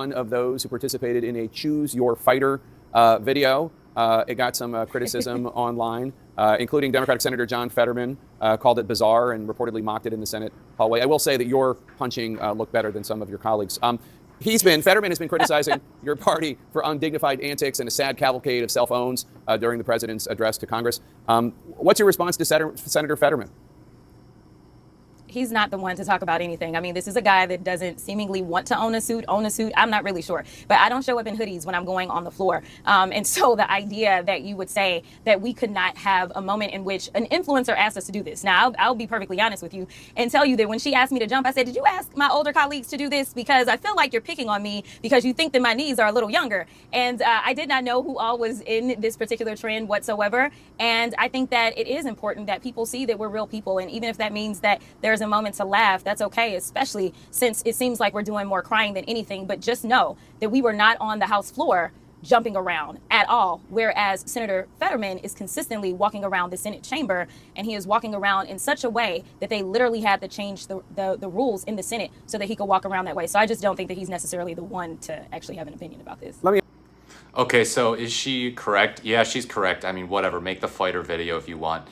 one of those who participated in a Choose Your Fighter video. It got some criticism online, including Democratic Senator John Fetterman called it bizarre and reportedly mocked it in the Senate hallway. I will say that your punching looked better than some of your colleagues. Fetterman has been criticizing your party for undignified antics and a sad cavalcade of cell phones during the president's address to Congress. What's your response to Senator Fetterman? He's not the one to talk about anything. I mean, this is a guy that doesn't seemingly want to own a suit. I'm not really sure. But I don't show up in hoodies when I'm going on the floor. And so the idea that you would say that we could not have a moment in which an influencer asked us to do this. Now, I'll be perfectly honest with you and tell you that when she asked me to jump, I said, did you ask my older colleagues to do this? Because I feel like you're picking on me because you think that my knees are a little younger. And I did not know who all was in this particular trend whatsoever. And I think that it is important that people see that we're real people. And even if that means that there's a moment to laugh, that's okay, especially since it seems like we're doing more crying than anything. But just know that we were not on the House floor jumping around at all, whereas Senator Fetterman is consistently walking around the Senate chamber, and he is walking around in such a way that they literally had to change the rules in the Senate so that he could walk around that way. So I just don't think that he's necessarily the one to actually have an opinion about this. Okay, so is she correct? Yeah, she's correct. I mean, whatever, make the fighter video if you want.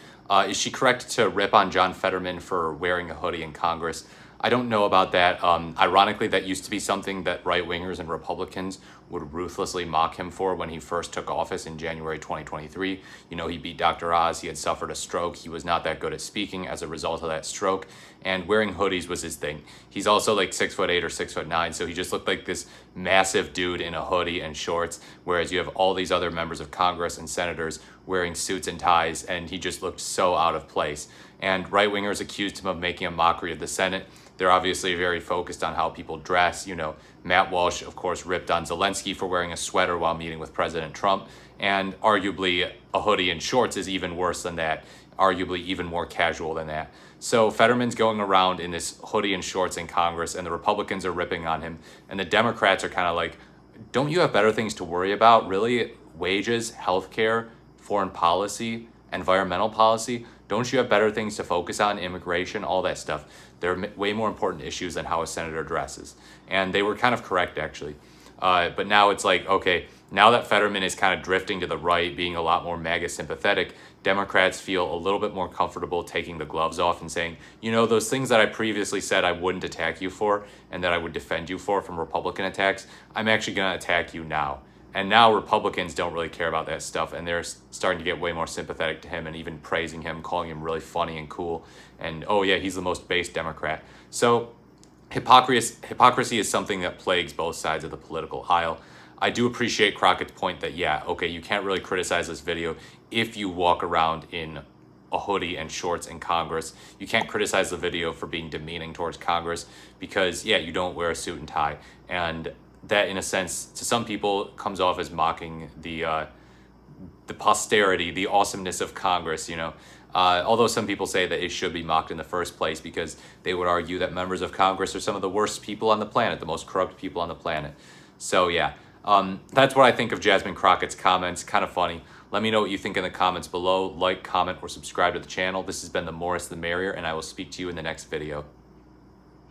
Is she correct to rip on John Fetterman for wearing a hoodie in Congress? I don't know about that. Ironically, that used to be something that right-wingers and Republicans would ruthlessly mock him for when he first took office in January 2023. You know, he beat Dr. Oz. He had suffered a stroke. He was not that good at speaking as a result of that stroke. And wearing hoodies was his thing. He's also like 6'8" or 6'9", so he just looked like this massive dude in a hoodie and shorts, whereas you have all these other members of Congress and senators wearing suits and ties, and he just looked so out of place. And right-wingers accused him of making a mockery of the Senate. They're obviously very focused on how people dress. You know, Matt Walsh, of course, ripped on Zelensky for wearing a sweater while meeting with President Trump. And arguably, a hoodie and shorts is even worse than that, arguably even more casual than that. So Fetterman's going around in this hoodie and shorts in Congress, and the Republicans are ripping on him. And the Democrats are kind of like, don't you have better things to worry about? Really? Wages, healthcare, foreign policy, environmental policy? Don't you have better things to focus on? Immigration, all that stuff. They're way more important issues than how a senator dresses. And they were kind of correct, actually. But now it's like, okay, now that Fetterman is kind of drifting to the right, being a lot more MAGA sympathetic, Democrats feel a little bit more comfortable taking the gloves off and saying, you know, those things that I previously said I wouldn't attack you for and that I would defend you for from Republican attacks, I'm actually going to attack you now. And now Republicans don't really care about that stuff, and they're starting to get way more sympathetic to him and even praising him, calling him really funny and cool. And, oh yeah, he's the most base Democrat. So hypocrisy is something that plagues both sides of the political aisle. I do appreciate Crockett's point that, yeah, okay, you can't really criticize this video if you walk around in a hoodie and shorts in Congress. You can't criticize the video for being demeaning towards Congress because, yeah, you don't wear a suit and tie. And that, in a sense, to some people, comes off as mocking the posterity, the awesomeness of Congress, you know. Although some people say that it should be mocked in the first place because they would argue that members of Congress are some of the worst people on the planet, the most corrupt people on the planet. So, yeah, that's what I think of Jasmine Crockett's comments. Kind of funny. Let me know what you think in the comments below. Like, comment, or subscribe to the channel. This has been the More is the Merrier, and I will speak to you in the next video.